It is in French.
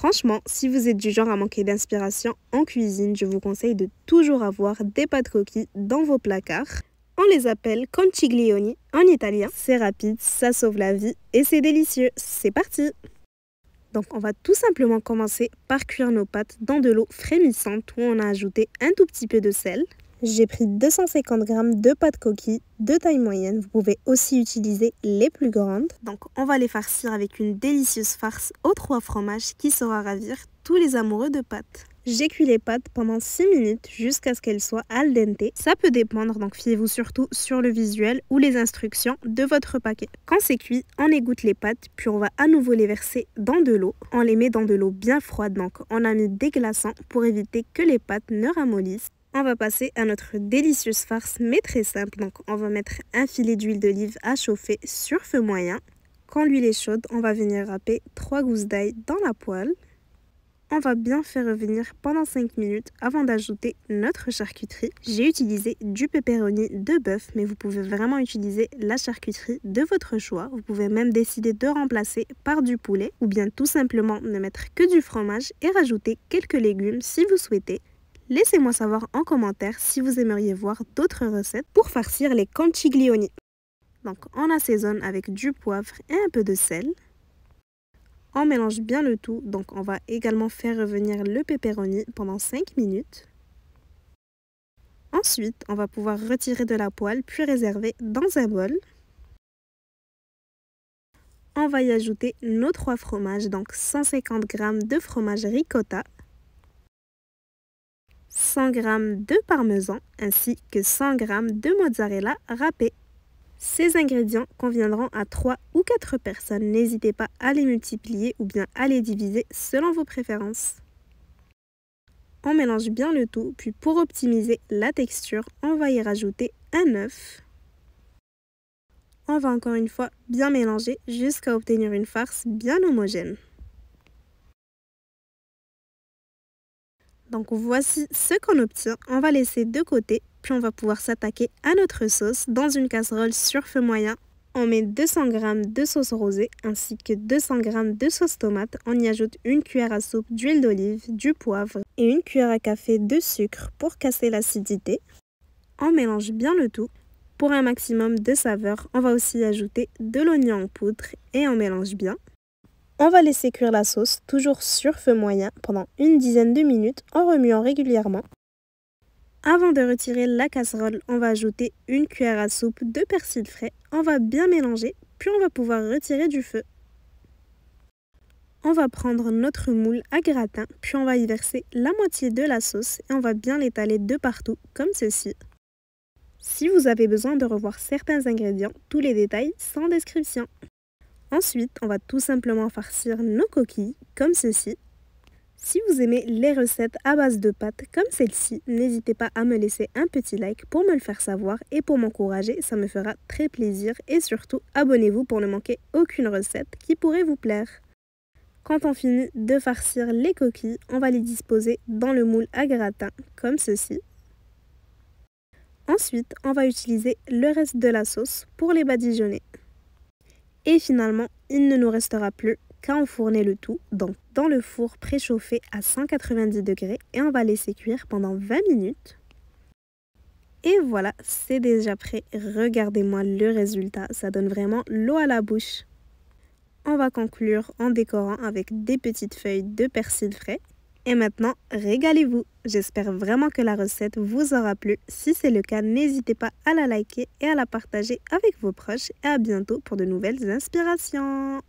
Franchement, si vous êtes du genre à manquer d'inspiration en cuisine, je vous conseille de toujours avoir des pâtes coquilles dans vos placards. On les appelle conchiglioni en italien. C'est rapide, ça sauve la vie et c'est délicieux. C'est parti! Donc on va tout simplement commencer par cuire nos pâtes dans de l'eau frémissante où on a ajouté un tout petit peu de sel. J'ai pris 250 g de pâtes coquilles de taille moyenne. Vous pouvez aussi utiliser les plus grandes. Donc on va les farcir avec une délicieuse farce aux 3 fromages qui saura ravir tous les amoureux de pâtes. J'ai cuit les pâtes pendant 6 minutes jusqu'à ce qu'elles soient al dente. Ça peut dépendre, donc fiez-vous surtout sur le visuel ou les instructions de votre paquet. Quand c'est cuit, on égoutte les pâtes, puis on va à nouveau les verser dans de l'eau. On les met dans de l'eau bien froide, donc on a mis des glaçants pour éviter que les pâtes ne ramollissent. On va passer à notre délicieuse farce, mais très simple. Donc on va mettre un filet d'huile d'olive à chauffer sur feu moyen. Quand l'huile est chaude, on va venir râper 3 gousses d'ail dans la poêle. On va bien faire revenir pendant 5 minutes avant d'ajouter notre charcuterie. J'ai utilisé du pepperoni de bœuf, mais vous pouvez vraiment utiliser la charcuterie de votre choix. Vous pouvez même décider de remplacer par du poulet ou bien tout simplement ne mettre que du fromage et rajouter quelques légumes si vous souhaitez. Laissez-moi savoir en commentaire si vous aimeriez voir d'autres recettes pour farcir les conchiglioni. Donc on assaisonne avec du poivre et un peu de sel. On mélange bien le tout, donc on va également faire revenir le pepperoni pendant 5 minutes. Ensuite, on va pouvoir retirer de la poêle puis réserver dans un bol. On va y ajouter nos 3 fromages, donc 150 g de fromage ricotta, 100 g de parmesan ainsi que 100 g de mozzarella râpé. Ces ingrédients conviendront à 3 ou 4 personnes. N'hésitez pas à les multiplier ou bien à les diviser selon vos préférences. On mélange bien le tout, puis pour optimiser la texture, on va y rajouter un œuf. On va encore une fois bien mélanger jusqu'à obtenir une farce bien homogène. Donc voici ce qu'on obtient. On va laisser de côté, puis on va pouvoir s'attaquer à notre sauce dans une casserole sur feu moyen. On met 200 g de sauce rosée ainsi que 200 g de sauce tomate. On y ajoute une cuillère à soupe d'huile d'olive, du poivre et une cuillère à café de sucre pour casser l'acidité. On mélange bien le tout. Pour un maximum de saveur, on va aussi ajouter de l'oignon en poudre et on mélange bien. On va laisser cuire la sauce, toujours sur feu moyen, pendant une dizaine de minutes en remuant régulièrement. Avant de retirer la casserole, on va ajouter une cuillère à soupe de persil frais. On va bien mélanger, puis on va pouvoir retirer du feu. On va prendre notre moule à gratin, puis on va y verser la moitié de la sauce et on va bien l'étaler de partout, comme ceci. Si vous avez besoin de revoir certains ingrédients, tous les détails sont en description. Ensuite, on va tout simplement farcir nos coquilles, comme ceci. Si vous aimez les recettes à base de pâtes comme celle-ci, n'hésitez pas à me laisser un petit like pour me le faire savoir et pour m'encourager, ça me fera très plaisir. Et surtout, abonnez-vous pour ne manquer aucune recette qui pourrait vous plaire. Quand on finit de farcir les coquilles, on va les disposer dans le moule à gratin, comme ceci. Ensuite, on va utiliser le reste de la sauce pour les badigeonner. Et finalement, il ne nous restera plus qu'à enfourner le tout, donc dans le four préchauffé à 190 degrés et on va laisser cuire pendant 20 minutes. Et voilà, c'est déjà prêt. Regardez-moi le résultat, ça donne vraiment l'eau à la bouche. On va conclure en décorant avec des petites feuilles de persil frais. Et maintenant, régalez-vous! J'espère vraiment que la recette vous aura plu. Si c'est le cas, n'hésitez pas à la liker et à la partager avec vos proches. Et à bientôt pour de nouvelles inspirations!